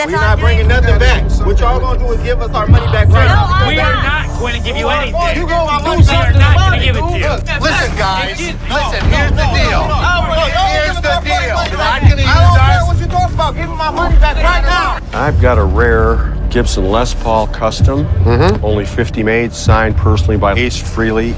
That's We're all not I'm bringing doing. nothing back. What y'all gonna do is give us our money back right now. We are not going to give you anything. You gonna We lose are not going to give it to you. Listen, guys. Listen, here's the deal. Here's the deal. I don't care what you talking about. Give me my money back right now. I've got a rare Gibson Les Paul Custom, only 50 made, signed personally by Ace Frehley.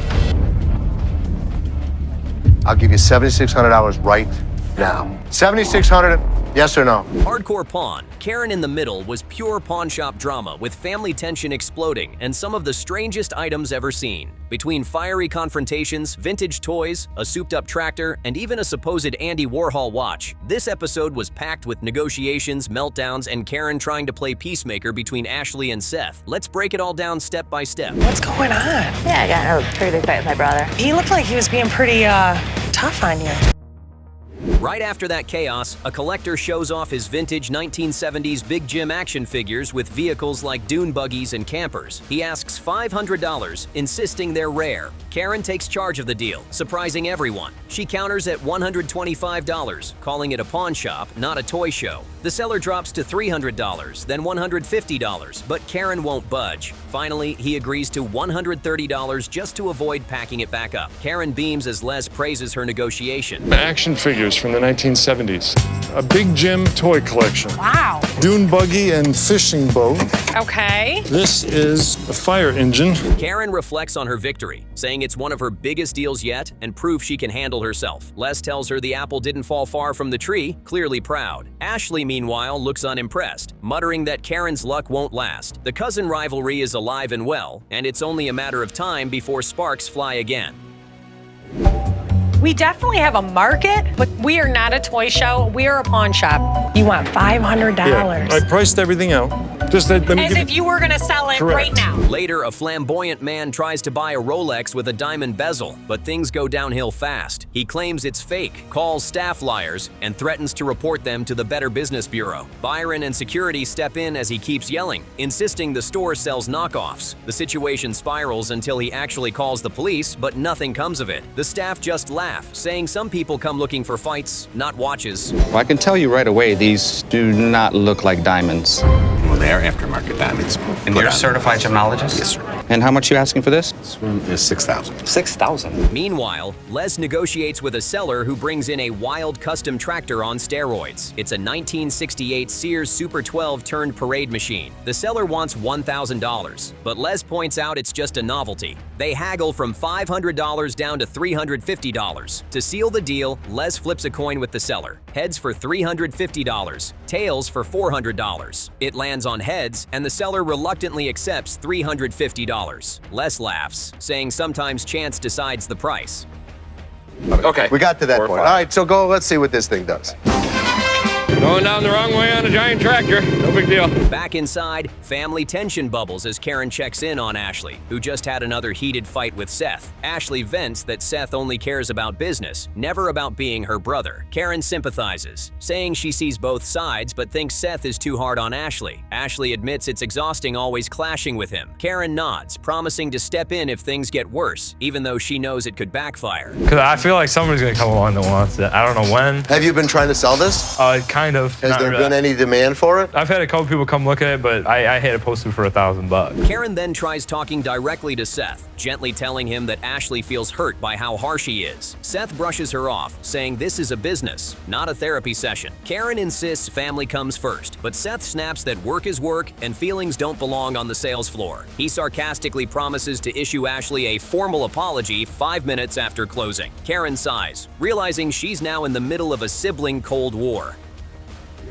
I'll give you $7,600 right now. $7,600, yes or no? Hardcore Pawn, Karen in the Middle was pure pawn shop drama with family tension exploding and some of the strangest items ever seen. Between fiery confrontations, vintage toys, a souped-up tractor, and even a supposed Andy Warhol watch, this episode was packed with negotiations, meltdowns, and Karen trying to play peacemaker between Ashley and Seth. Let's break it all down step by step. What's going on? Yeah, I got in a pretty big fight with my brother. He looked like he was being pretty, tough on you. Right after that chaos, a collector shows off his vintage 1970s Big Jim action figures with vehicles like dune buggies and campers. He asks $500, insisting they're rare. Karen takes charge of the deal, surprising everyone. She counters at $125, calling it a pawn shop, not a toy show. The seller drops to $300, then $150, but Karen won't budge. Finally, he agrees to $130 just to avoid packing it back up. Karen beams as Les praises her negotiation. Action figures from the 1970s. A Big Jim toy collection. Wow. Dune buggy and fishing boat. Okay. This is a fire engine. Karen reflects on her victory, saying it's one of her biggest deals yet and proof she can handle herself. Les tells her the apple didn't fall far from the tree, clearly proud. Ashley, meanwhile, looks unimpressed, muttering that Karen's luck won't last. The cousin rivalry is alive and well, and it's only a matter of time before sparks fly again. We definitely have a market, but we are not a toy show. We are a pawn shop. You want $500. Yeah, I priced everything out. Just let me As if you were gonna sell it Correct. right now. Later, a flamboyant man tries to buy a Rolex with a diamond bezel, but things go downhill fast. He claims it's fake, calls staff liars, and threatens to report them to the Better Business Bureau. Byron and security step in as he keeps yelling, insisting the store sells knockoffs. The situation spirals until he actually calls the police, but nothing comes of it. The staff just laugh, saying some people come looking for fights, not watches. Well, I can tell you right away, these do not look like diamonds. Well, they are aftermarket diamonds. And you're a certified gemologist? Yes, sir. And how much you asking for this? This one is $6,000. $6,000. Meanwhile, Les negotiates with a seller who brings in a wild custom tractor on steroids. It's a 1968 Sears Super 12 turned parade machine. The seller wants $1,000, but Les points out it's just a novelty. They haggle from $500 down to $350. To seal the deal, Les flips a coin with the seller. Heads for $350, tails for $400. It lands on heads, and the seller reluctantly accepts $350. Les laughs, saying sometimes chance decides the price. Okay. We got to that point. All right, so let's see what this thing does. Going down the wrong way on a giant tractor. No big deal. Back inside, family tension bubbles as Karen checks in on Ashley, who just had another heated fight with Seth. Ashley vents that Seth only cares about business, never about being her brother. Karen sympathizes, saying she sees both sides but thinks Seth is too hard on Ashley. Ashley admits it's exhausting always clashing with him. Karen nods, promising to step in if things get worse, even though she knows it could backfire. Because I feel like somebody's going to come along that wants it. I don't know when. Have you been trying to sell this? Kind of. Has there been any demand for it? I've had a couple people come look at it, but I had it posted for $1,000. Karen then tries talking directly to Seth, gently telling him that Ashley feels hurt by how harsh he is. Seth brushes her off, saying this is a business, not a therapy session. Karen insists family comes first, but Seth snaps that work is work and feelings don't belong on the sales floor. He sarcastically promises to issue Ashley a formal apology 5 minutes after closing. Karen sighs, realizing she's now in the middle of a sibling Cold War.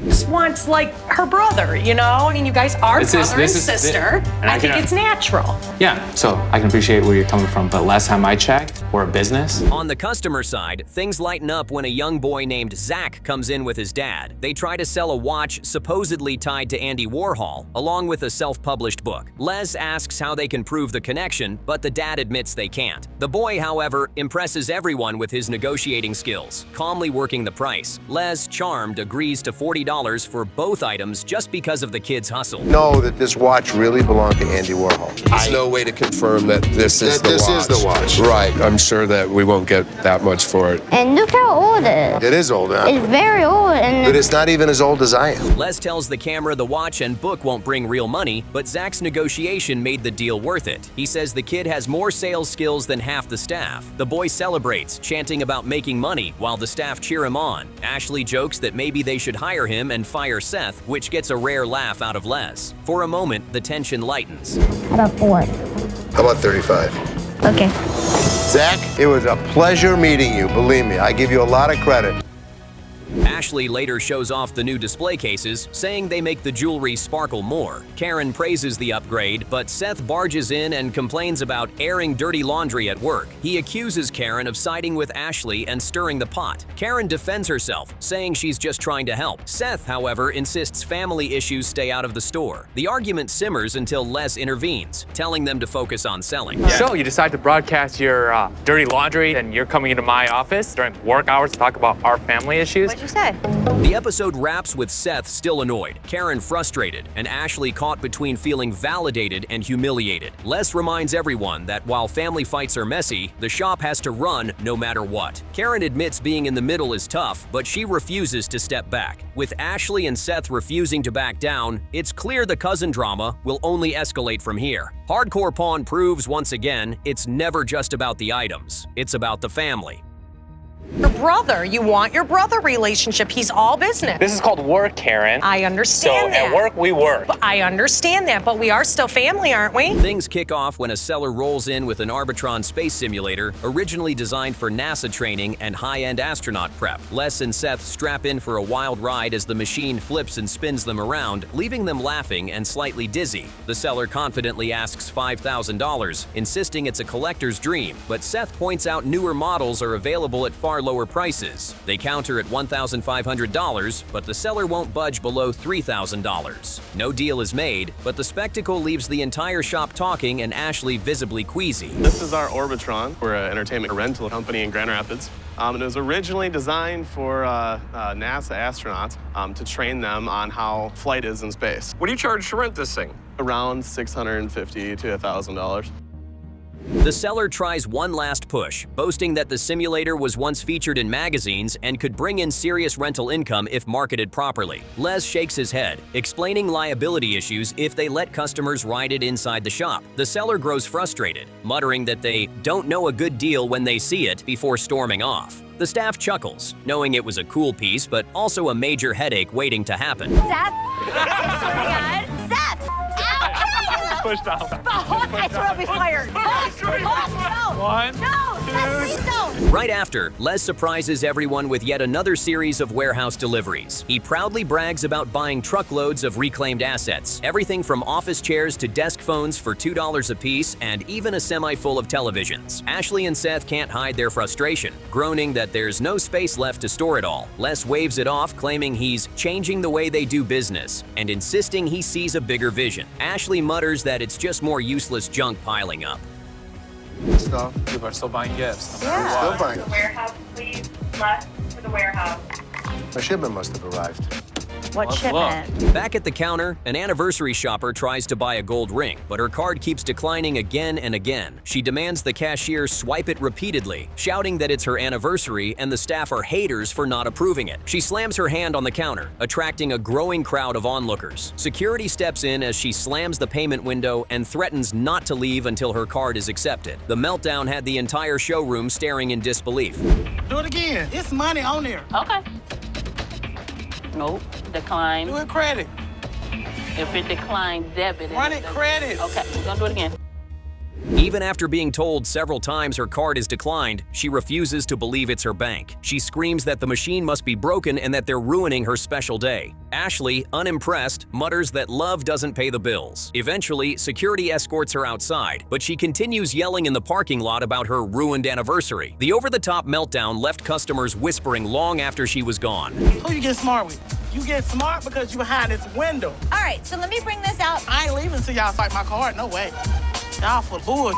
Just wants, like, her brother, you know? I mean, you guys are brother and sister. I think it's natural. Yeah, so I can appreciate where you're coming from, but last time I checked, we're a business. On the customer side, things lighten up when a young boy named Zach comes in with his dad. They try to sell a watch supposedly tied to Andy Warhol, along with a self-published book. Les asks how they can prove the connection, but the dad admits they can't. The boy, however, impresses everyone with his negotiating skills, calmly working the price. Les, charmed, agrees to $40 $1,000 for both items just because of the kid's hustle. Know that this watch really belonged to Andy Warhol. There's no way to confirm that this is the watch. This is the watch. Right. I'm sure that we won't get that much for it. And look how old it is. It is old, huh? It's very old. And But it's not even as old as I am. Les tells the camera the watch and book won't bring real money, but Zach's negotiation made the deal worth it. He says the kid has more sales skills than half the staff. The boy celebrates, chanting about making money while the staff cheer him on. Ashley jokes that maybe they should hire him and fire Seth, which gets a rare laugh out of Les. For a moment, the tension lightens. how about 4? How about 35? Okay. Zach, it was a pleasure meeting you. Believe me, I give you a lot of credit. Ashley later shows off the new display cases, saying they make the jewelry sparkle more. Karen praises the upgrade, but Seth barges in and complains about airing dirty laundry at work. He accuses Karen of siding with Ashley and stirring the pot. Karen defends herself, saying she's just trying to help. Seth, however, insists family issues stay out of the store. The argument simmers until Les intervenes, telling them to focus on selling. So you decide to broadcast your dirty laundry and you're coming into my office during work hours to talk about our family issues? What'd you say? The episode wraps with Seth still annoyed, Karen frustrated, and Ashley caught between feeling validated and humiliated. Les reminds everyone that while family fights are messy, the shop has to run no matter what. Karen admits being in the middle is tough, but she refuses to step back. With Ashley and Seth refusing to back down, it's clear the cousin drama will only escalate from here. Hardcore Pawn proves once again it's never just about the items, it's about the family. Your brother, you want your brother relationship. He's all business. This is called work, Karen. I understand that. So at work, we work. But I understand that, but we are still family, aren't we? Things kick off when a seller rolls in with an Arbitron space simulator originally designed for NASA training and high-end astronaut prep. Les and Seth strap in for a wild ride as the machine flips and spins them around, leaving them laughing and slightly dizzy. The seller confidently asks $5,000, insisting it's a collector's dream, but Seth points out newer models are available at far lower prices. They counter at $1,500, but the seller won't budge below $3,000. No deal is made, but the spectacle leaves the entire shop talking and Ashley visibly queasy. This is our Orbitron. We're an entertainment rental company in Grand Rapids. It was originally designed for NASA astronauts to train them on how flight is in space. What do you charge to rent this thing? Around $650 to $1,000. The seller tries one last push, boasting that the simulator was once featured in magazines and could bring in serious rental income if marketed properly. Les shakes his head, explaining liability issues if they let customers ride it inside the shop. The seller grows frustrated, muttering that they don't know a good deal when they see it before storming off. The staff chuckles, knowing it was a cool piece, but also a major headache waiting to happen. Seth? I swear to God. Seth! Ow! Pushed out. I swear I'll be fired. No! One, No! Seth, please don't! Right after, Les surprises everyone with yet another series of warehouse deliveries. He proudly brags about buying truckloads of reclaimed assets, everything from office chairs to desk phones for $2 a piece and even a semi full of televisions. Ashley and Seth can't hide their frustration, groaning that there's no space left to store it all. Les waves it off, claiming he's changing the way they do business and insisting he sees a bigger vision. Ashley mutters that it's just more useless junk piling up. Stuff. People are still buying gifts. Yeah. Still buying. The warehouse, please. Left for the warehouse. My shipment must have arrived. What Let's shipment? Back at the counter, an anniversary shopper tries to buy a gold ring, but her card keeps declining again and again. She demands the cashier swipe it repeatedly, shouting that it's her anniversary and the staff are haters for not approving it. She slams her hand on the counter, attracting a growing crowd of onlookers. Security steps in as she slams the payment window and threatens not to leave until her card is accepted. The meltdown had the entire showroom staring in disbelief. Do it again. It's money on there. Okay. Nope. Decline. Do it credit. If it declined, debit. Run it credit. Okay, we're gonna do it again. Even after being told several times her card is declined, she refuses to believe it's her bank. She screams that the machine must be broken and that they're ruining her special day. Ashley, unimpressed, mutters that love doesn't pay the bills. Eventually, security escorts her outside, but she continues yelling in the parking lot about her ruined anniversary. The over-the-top meltdown left customers whispering long after she was gone. Who you get smart with? You get smart because you behind this window. All right, so let me bring this out. I ain't leaving until y'all fight my card. No way. Y'all for bull.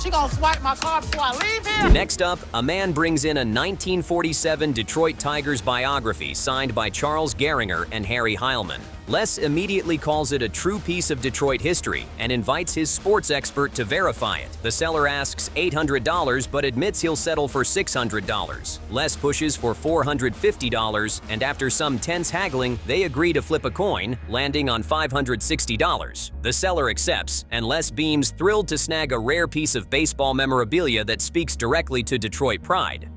She gonna swipe my card before I leave here. Next up, a man brings in a 1947 Detroit Tigers biography signed by Charles Gehringer and Harry Heilman. Les immediately calls it a true piece of Detroit history and invites his sports expert to verify it. The seller asks $800 but admits he'll settle for $600. Les pushes for $450, and after some tense haggling, they agree to flip a coin, landing on $560. The seller accepts, and Les beams thrilled to snag a rare piece of baseball memorabilia that speaks directly to Detroit pride.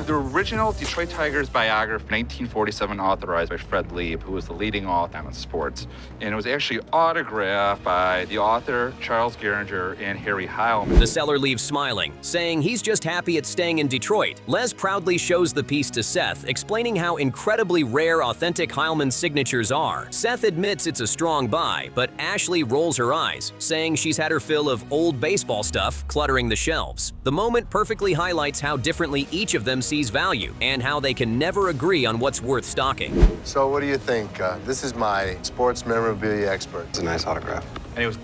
The original Detroit Tigers biography, 1947, authorized by Frehley, who was the leading author on sports. And it was actually autographed by the author, Charles Gehringer, and Harry Heilman. The seller leaves smiling, saying he's just happy it's staying in Detroit. Les proudly shows the piece to Seth, explaining how incredibly rare authentic Heilman signatures are. Seth admits it's a strong buy, but Ashley rolls her eyes, saying she's had her fill of old baseball stuff cluttering the shelves. The moment perfectly highlights how differently each of them sees value and how they can never agree on what's worth stocking. So what do you think? This is my sports memorabilia expert. It's a nice autograph. And he was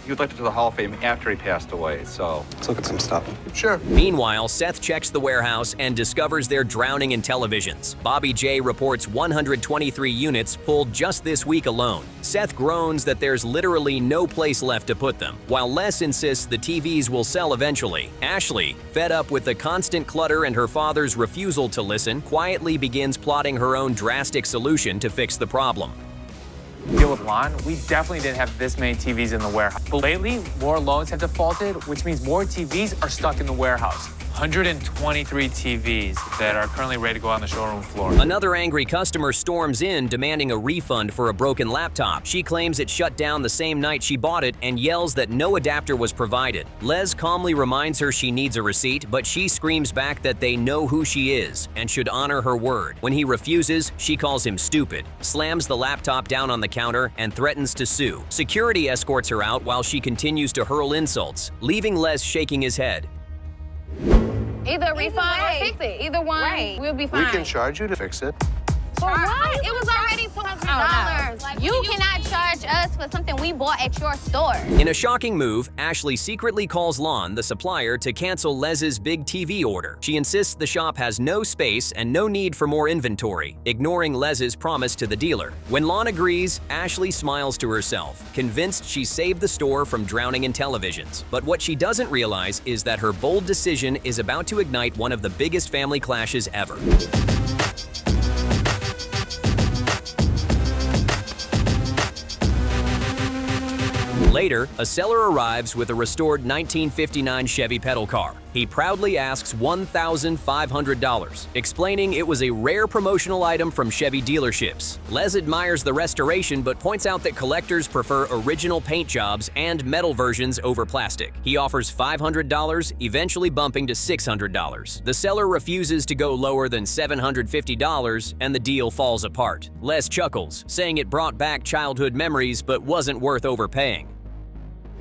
elected to the Hall of Fame after he passed away, so. Let's look at some stuff. Sure. Meanwhile, Seth checks the warehouse and discovers they're drowning in televisions. Bobby J reports 123 units pulled just this week alone. Seth groans that there's literally no place left to put them, while Les insists the TVs will sell eventually. Ashley, fed up with the constant clutter and her father's refusal to listen, quietly begins plotting her own drastic solution to fix the problem. Deal with Lon, we definitely didn't have this many TVs in the warehouse. But lately, more loans have defaulted, which means more TVs are stuck in the warehouse. 123 TVs that are currently ready to go on the showroom floor. Another angry customer storms in demanding a refund for a broken laptop. She claims it shut down the same night she bought it and yells that no adapter was provided. Les calmly reminds her she needs a receipt, but she screams back that they know who she is and should honor her word. When he refuses, she calls him stupid, slams the laptop down on the counter, and threatens to sue. Security escorts her out while she continues to hurl insults, leaving Les shaking his head. Either refund or fix it. Either one, we'll be fine. We can charge you to fix it. For what? It was already $200. You cannot charge us for something we bought at your store. In a shocking move, Ashley secretly calls Lon, the supplier, to cancel Les's big TV order. She insists the shop has no space and no need for more inventory, ignoring Les's promise to the dealer. When Lon agrees, Ashley smiles to herself, convinced she saved the store from drowning in televisions. But what she doesn't realize is that her bold decision is about to ignite one of the biggest family clashes ever. Later, a seller arrives with a restored 1959 Chevy pedal car. He proudly asks $1,500, explaining it was a rare promotional item from Chevy dealerships. Les admires the restoration but points out that collectors prefer original paint jobs and metal versions over plastic. He offers $500, eventually bumping to $600. The seller refuses to go lower than $750, and the deal falls apart. Les chuckles, saying it brought back childhood memories but wasn't worth overpaying.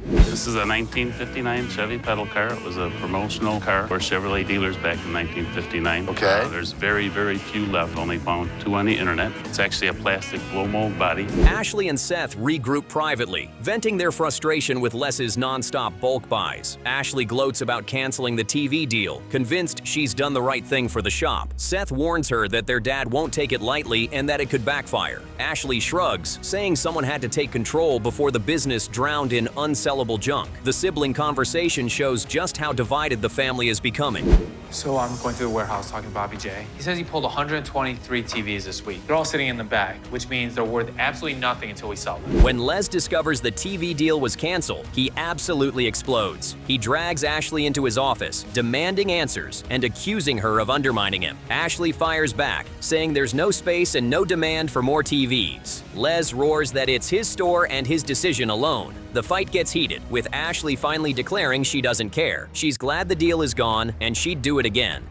This is a 1959 Chevy pedal car. It was a promotional car for Chevrolet dealers back in 1959. Okay. There's very, very few left, only found 2 on the internet. It's actually a plastic blow mold body. Ashley and Seth regroup privately, venting their frustration with Les's non-stop bulk buys. Ashley gloats about canceling the TV deal, convinced she's done the right thing for the shop. Seth warns her that their dad won't take it lightly and that it could backfire. Ashley shrugs, saying someone had to take control before the business drowned in unsellable junk. The sibling conversation shows just how divided the family is becoming. So I'm going through the warehouse talking to Bobby J. He says he pulled 123 TVs this week. They're all sitting in the back, which means they're worth absolutely nothing until we sell them. When Les discovers the TV deal was canceled, he absolutely explodes. He drags Ashley into his office, demanding answers and accusing her of undermining him. Ashley fires back, saying there's no space and no demand for more TVs. Les roars that it's his store and his decision alone. The fight gets heated, with Ashley finally declaring she doesn't care. She's glad the deal is gone, and she'd do it again.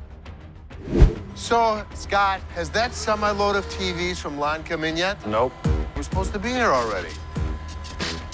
So, Scott, has that semi-load of TVs from Lon come in yet? Nope. We're supposed to be here already.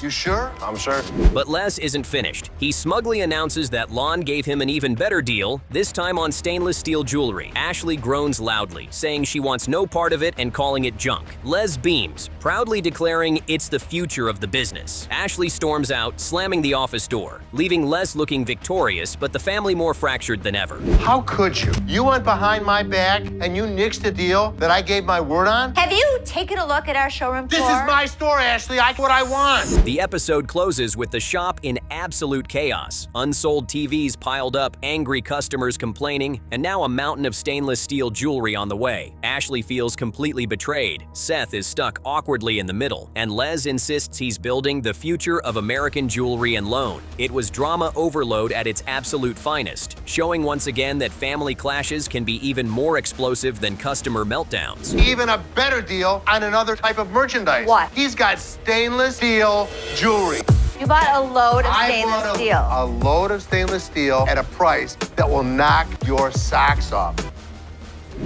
You sure? I'm sure. But Les isn't finished. He smugly announces that Lon gave him an even better deal, this time on stainless steel jewelry. Ashley groans loudly, saying she wants no part of it and calling it junk. Les beams, proudly declaring it's the future of the business. Ashley storms out, slamming the office door, leaving Les looking victorious, but the family more fractured than ever. How could you? You went behind my back and you nixed a deal that I gave my word on? Have you taken a look at our showroom floor? This is my store, Ashley. I what I want. The episode closes with the shop in absolute chaos. Unsold TVs piled up, angry customers complaining, and now a mountain of stainless steel jewelry on the way. Ashley feels completely betrayed. Seth is stuck awkwardly in the middle, and Les insists he's building the future of American jewelry and loan. It was drama overload at its absolute finest, showing once again that family clashes can be even more explosive than customer meltdowns. Even a better deal on another type of merchandise. What? He's got stainless steel jewelry. You bought a load of stainless steel. A load of stainless steel at a price that will knock your socks off.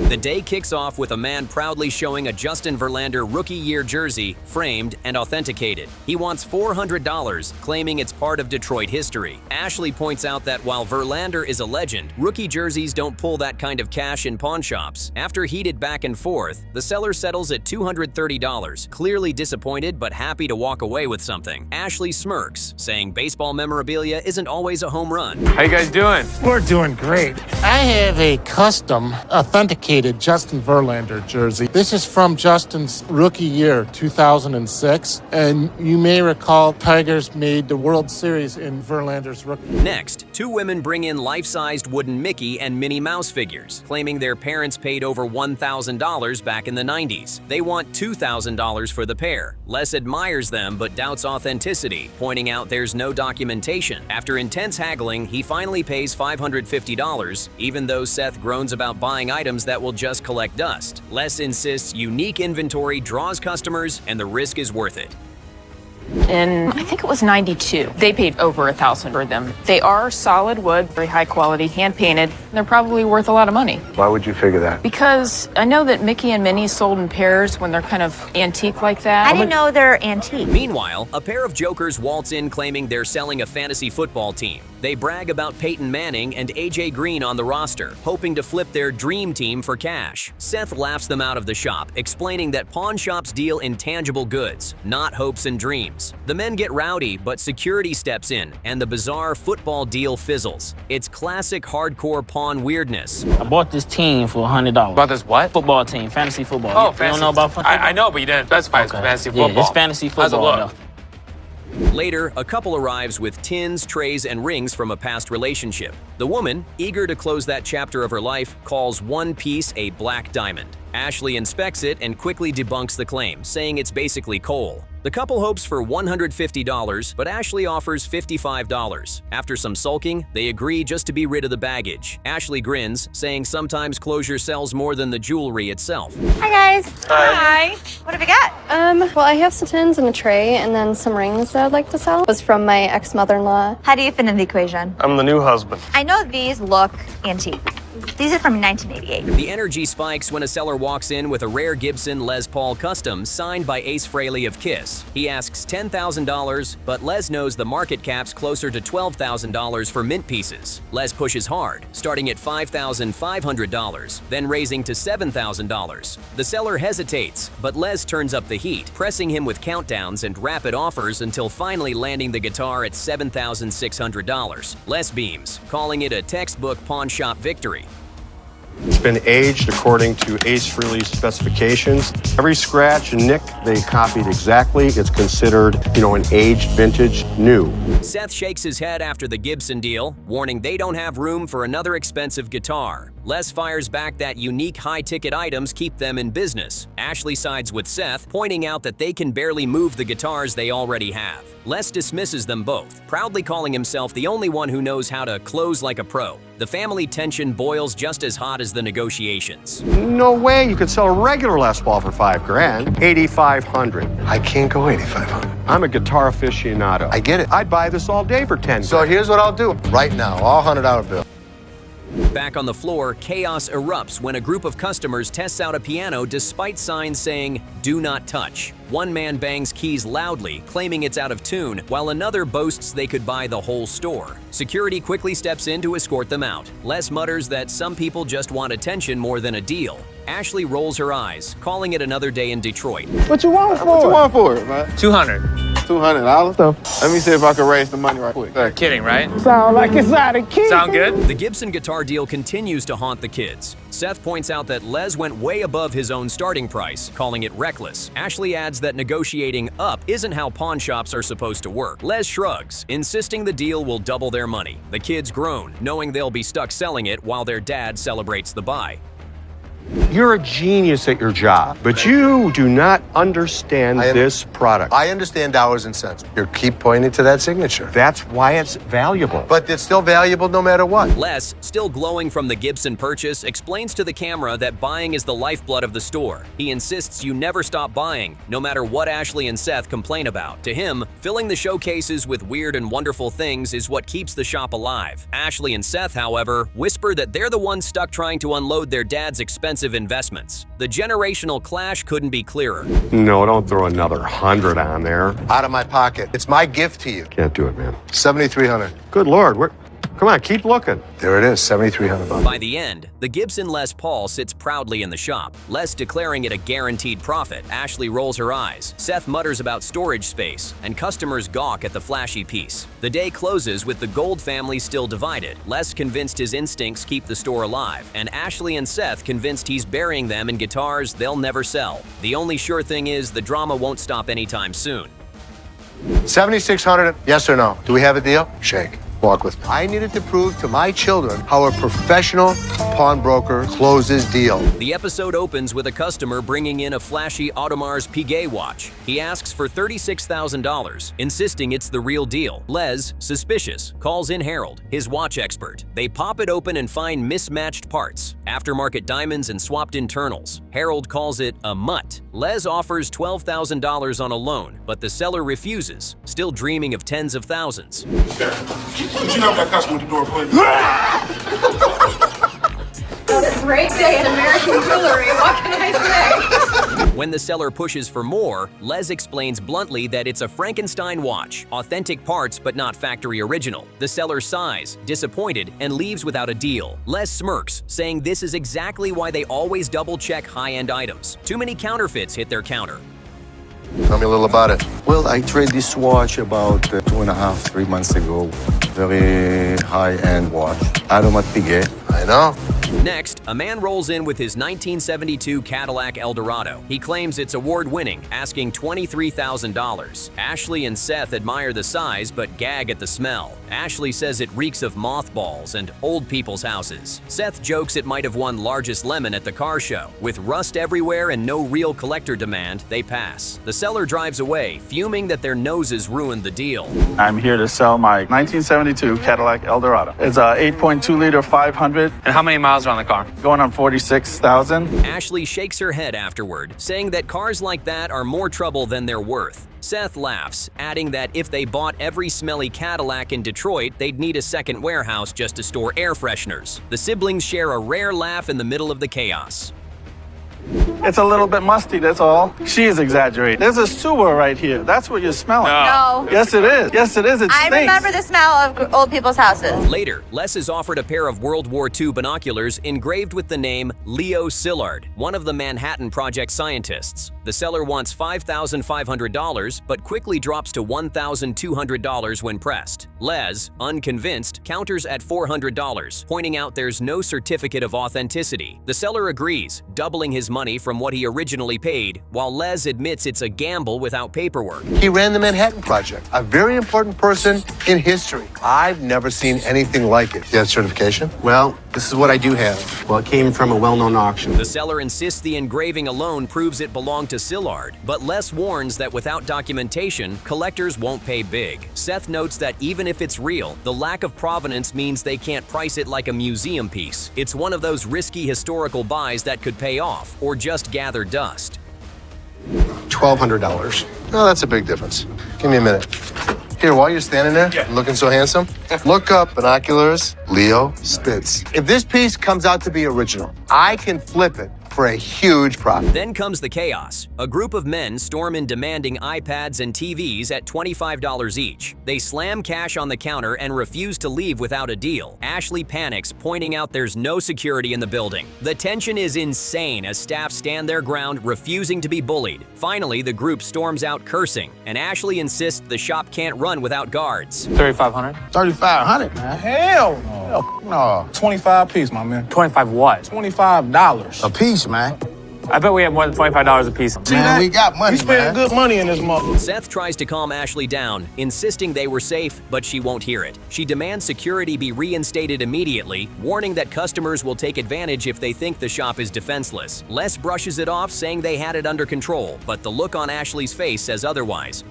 The day kicks off with a man proudly showing a Justin Verlander rookie year jersey, framed and authenticated. He wants $400, claiming it's part of Detroit history. Ashley points out that while Verlander is a legend, rookie jerseys don't pull that kind of cash in pawn shops. After heated back and forth, the seller settles at $230, clearly disappointed but happy to walk away with something. Ashley smirks, saying baseball memorabilia isn't always a home run. How you guys doing? We're doing great. I have a custom authenticated Justin Verlander jersey. This is from Justin's rookie year, 2006. And you may recall Tigers made the World Series in Verlander's rookie. Next, two women bring in life-sized wooden Mickey and Minnie Mouse figures, claiming their parents paid over $1,000 back in the 90s. They want $2,000 for the pair. Les admires them but doubts authenticity, pointing out there's no documentation. After intense haggling, he finally pays $550, even though Seth groans about buying items that will just collect dust. Les insists unique inventory draws customers and the risk is worth it. In, I think it was 92. They paid over $1,000 for them. They are solid wood, very high quality, hand painted. They're probably worth a lot of money. Why would you figure that? Because I know that Mickey and Minnie sold in pairs when they're kind of antique like that. I didn't know they're antique. Meanwhile, a pair of jokers waltz in claiming they're selling a fantasy football team. They brag about Peyton Manning and AJ Green on the roster, hoping to flip their dream team for cash. Seth laughs them out of the shop, explaining that pawn shops deal in tangible goods, not hopes and dreams. The men get rowdy, but security steps in, and the bizarre football deal fizzles. It's classic hardcore pawn weirdness. I bought this team for $100. Bought this what? Football team, fantasy football. Oh, you fantasy. don't know about football? I know, but you didn't specify it's fantasy football. Yeah, it's fantasy football. How's it look? Though. Later, a couple arrives with tins, trays, and rings from a past relationship. The woman, eager to close that chapter of her life, calls one piece a black diamond. Ashley inspects it and quickly debunks the claim, saying it's basically coal. The couple hopes for $150, but Ashley offers $55. After some sulking, they agree just to be rid of the baggage. Ashley grins, saying sometimes closure sells more than the jewelry itself. Hi, guys. Hi. What have you got? Well, I have some tins and a tray and then some rings that I'd like to sell. It was from my ex-mother-in-law. How do you fit in the equation? I'm the new husband. I know these look antique. These are from 1988. The energy spikes when a seller walks in with a rare Gibson Les Paul Custom signed by Ace Frehley of Kiss. He asks $10,000, but Les knows the market cap's closer to $12,000 for mint pieces. Les pushes hard, starting at $5,500, then raising to $7,000. The seller hesitates, but Les turns up the heat, pressing him with countdowns and rapid offers until finally landing the guitar at $7,600. Les beams, calling it a textbook pawn shop victory. It's been aged according to Ace Frehley's specifications. Every scratch and nick they copied exactly. It's considered, an aged vintage new. Seth shakes his head after the Gibson deal, warning they don't have room for another expensive guitar. Les fires back that unique high-ticket items keep them in business. Ashley sides with Seth, pointing out that they can barely move the guitars they already have. Les dismisses them both, proudly calling himself the only one who knows how to close like a pro. The family tension boils just as hot as the negotiations. No way you could sell a regular Les Paul for $5,000. $8,500. I can't go $8,500. I'm a guitar aficionado. I get it. I'd buy this all day for $10,000. So here's what I'll do. Right now, all $100 bill. Back on the floor, chaos erupts when a group of customers tests out a piano despite signs saying, "Do not touch." One man bangs keys loudly, claiming it's out of tune, while another boasts they could buy the whole store. Security quickly steps in to escort them out. Les mutters that some people just want attention more than a deal. Ashley rolls her eyes, calling it another day in Detroit. What you want for? What you want for it, man? 200. $200. Let me see if I can raise the money right quick. You're kidding, right? Sound like it's out of key. Sound good? The Gibson guitar deal continues to haunt the kids. Seth points out that Les went way above his own starting price, calling it reckless. Ashley adds that negotiating up isn't how pawn shops are supposed to work. Les shrugs, insisting the deal will double their money. The kids groan, knowing they'll be stuck selling it while their dad celebrates the buy. You're a genius at your job, but you do not understand this product. I understand dollars and cents. You keep pointing to that signature. That's why it's valuable. But it's still valuable no matter what. Les, still glowing from the Gibson purchase, explains to the camera that buying is the lifeblood of the store. He insists you never stop buying, no matter what Ashley and Seth complain about. To him, filling the showcases with weird and wonderful things is what keeps the shop alive. Ashley and Seth, however, whisper that they're the ones stuck trying to unload their dad's expensive investments. The generational clash couldn't be clearer. No, don't throw another 100 on there. Out of my pocket. It's my gift to you. Can't do it, man. $7,300. Good Lord, come on, keep looking. There it is, $7,300. By the end, the Gibson Les Paul sits proudly in the shop. Les declaring it a guaranteed profit. Ashley rolls her eyes. Seth mutters about storage space, and customers gawk at the flashy piece. The day closes with the Gold family still divided. Les convinced his instincts keep the store alive, and Ashley and Seth convinced he's burying them in guitars they'll never sell. The only sure thing is the drama won't stop anytime soon. $7,600, yes or no? Do we have a deal? Shake. Walk with me. I needed to prove to my children how a professional pawnbroker closes deal. The episode opens with a customer bringing in a flashy Audemars Piguet watch. He asks for $36,000, insisting it's the real deal. Les, suspicious, calls in Harold, his watch expert. They pop it open and find mismatched parts, aftermarket diamonds and swapped internals. Harold calls it a mutt. Les offers $12,000 on a loan, but the seller refuses, still dreaming of tens of thousands. Could you help that customer with the door, please? A great day in American jewelry, what can I say? When the seller pushes for more, Les explains bluntly that it's a Frankenstein watch, authentic parts but not factory original. The seller sighs, disappointed, and leaves without a deal. Les smirks, saying this is exactly why they always double-check high-end items. Too many counterfeits hit their counter. Tell me a little about it. Well, I traded this watch about 2.5–3 months ago. Very high-end watch. Audemars Piguet. I know. Next, a man rolls in with his 1972 Cadillac Eldorado. He claims it's award-winning, asking $23,000. Ashley and Seth admire the size but gag at the smell. Ashley says it reeks of mothballs and old people's houses. Seth jokes it might have won largest lemon at the car show. With rust everywhere and no real collector demand, they pass. The seller drives away, fuming that their noses ruined the deal. I'm here to sell my 1972 Cadillac Eldorado. It's a 8.2-liter 500. And how many miles are on the car? Going on 46,000. Ashley shakes her head afterward, saying that cars like that are more trouble than they're worth. Seth laughs, adding that if they bought every smelly Cadillac in Detroit, they'd need a second warehouse just to store air fresheners. The siblings share a rare laugh in the middle of the chaos. It's a little bit musty, that's all. She is exaggerating. There's a sewer right here. That's what you're smelling. No. Yes, it is. Yes, it is. It stinks. I remember the smell of old people's houses. Later, Les is offered a pair of World War II binoculars engraved with the name Leo Szilard, one of the Manhattan Project scientists. The seller wants $5,500, but quickly drops to $1,200 when pressed. Les, unconvinced, counters at $400, pointing out there's no certificate of authenticity. The seller agrees, doubling his money from what he originally paid, while Les admits it's a gamble without paperwork. He ran the Manhattan Project, a very important person in history. I've never seen anything like it. You have certification? Well, this is what I do have. Well, it came from a well-known auction. The seller insists the engraving alone proves it belonged to Szilard, but Les warns that without documentation, collectors won't pay big. Seth notes that even if it's real, the lack of provenance means they can't price it like a museum piece. It's one of those risky historical buys that could pay off, or just gather dust. $1,200. No, that's a big difference. Give me a minute. Here, while you're standing there, looking so handsome, look up binoculars, Leo Spitz. If this piece comes out to be original, I can flip it for a huge profit. Then comes the chaos. A group of men storm in demanding iPads and TVs at $25 each. They slam cash on the counter and refuse to leave without a deal. Ashley panics, pointing out there's no security in the building. The tension is insane as staff stand their ground, refusing to be bullied. Finally, the group storms out cursing, and Ashley insists the shop can't run without guards. 3,500. 3,500, man. Hell no. 25 piece, my man. 25 what? $25 a piece, man. I bet we have more than $25 a piece. See, man, we got money, we spend good money in this month. Seth tries to calm Ashley down, insisting they were safe, but she won't hear it. She demands security be reinstated immediately, warning that customers will take advantage if they think the shop is defenseless. Les brushes it off, saying they had it under control, but the look on Ashley's face says otherwise.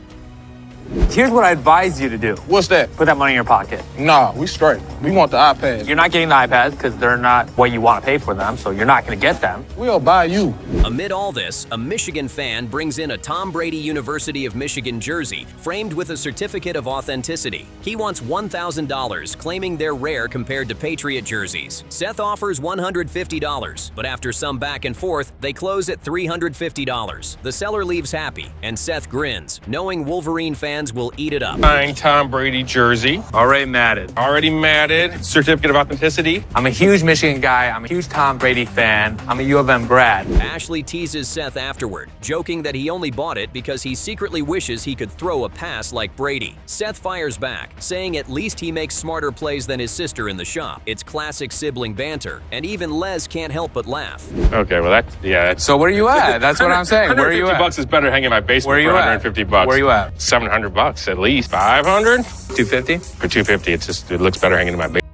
Here's what I advise you to do. What's that? Put that money in your pocket. Nah, we straight. We want the iPad. You're not getting the iPads because they're not what you want to pay for them, so you're not going to get them. We'll buy you. Amid all this, a Michigan fan brings in a Tom Brady University of Michigan jersey framed with a certificate of authenticity. He wants $1,000, claiming they're rare compared to Patriot jerseys. Seth offers $150, but after some back and forth, they close at $350. The seller leaves happy, and Seth grins, knowing Wolverine fans will eat it up. Signed Tom Brady jersey. Already matted. Already matted. Certificate of authenticity. I'm a huge Michigan guy. I'm a huge Tom Brady fan. I'm a U of M grad. Ashley teases Seth afterward, joking that he only bought it because he secretly wishes he could throw a pass like Brady. Seth fires back, saying at least he makes smarter plays than his sister in the shop. It's classic sibling banter, and even Les can't help but laugh. Okay, well that's So where are you at? That's what I'm saying. Where are you at? $150 is better hanging in my basement. Where are you for $150. Where are you at? $700 at least. 500? 250? For $250, it looks better hanging in my basement.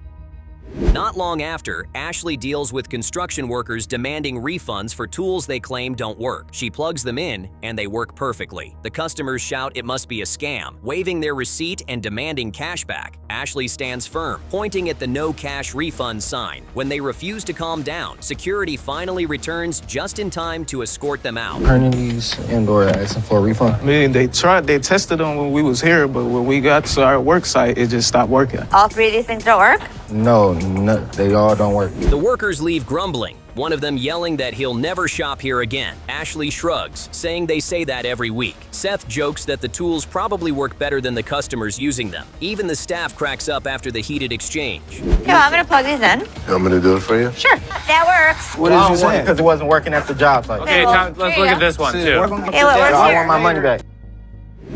Not long after, Ashley deals with construction workers demanding refunds for tools they claim don't work. She plugs them in, and they work perfectly. The customers shout it must be a scam, waving their receipt and demanding cash back. Ashley stands firm, pointing at the no cash refund sign. When they refuse to calm down, security finally returns just in time to escort them out. Turning these indoor asking for a refund. I mean, they tested them when we was here, but when we got to our work site, it just stopped working. All three of these things don't work? No, they all don't work. The workers leave grumbling, one of them yelling that he'll never shop here again. Ashley shrugs, saying they say that every week. Seth jokes that the tools probably work better than the customers using them. Even the staff cracks up after the heated exchange. Here, I'm gonna plug these in. You want me to do it for you? Sure, that works. What did you say? Because it wasn't working at the job site. Okay, Tom, let's look at this one, too. Hey, what works here? I want my money back.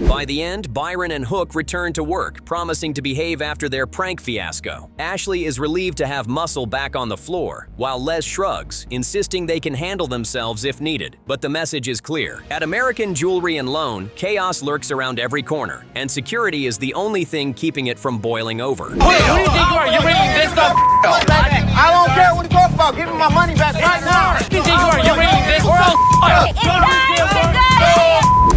By the end, Byron and Hook return to work, promising to behave after their prank fiasco. Ashley is relieved to have Muscle back on the floor, while Les shrugs, insisting they can handle themselves if needed. But the message is clear. At American Jewelry and Loan, chaos lurks around every corner, and security is the only thing keeping it from boiling over. Who do you think you are? You're bringing this up? I don't care what you talk about. Give me my money back right now. Who do you think you are? You're bringing this up?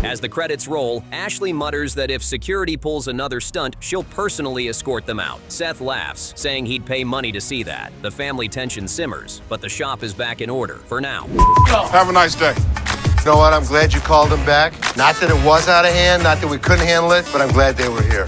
As the credits roll, Ashley mutters that if security pulls another stunt, she'll personally escort them out. Seth laughs, saying he'd pay money to see that. The family tension simmers, but the shop is back in order for now. Have a nice day. You know what? I'm glad you called them back. Not that it was out of hand, not that we couldn't handle it, but I'm glad they were here.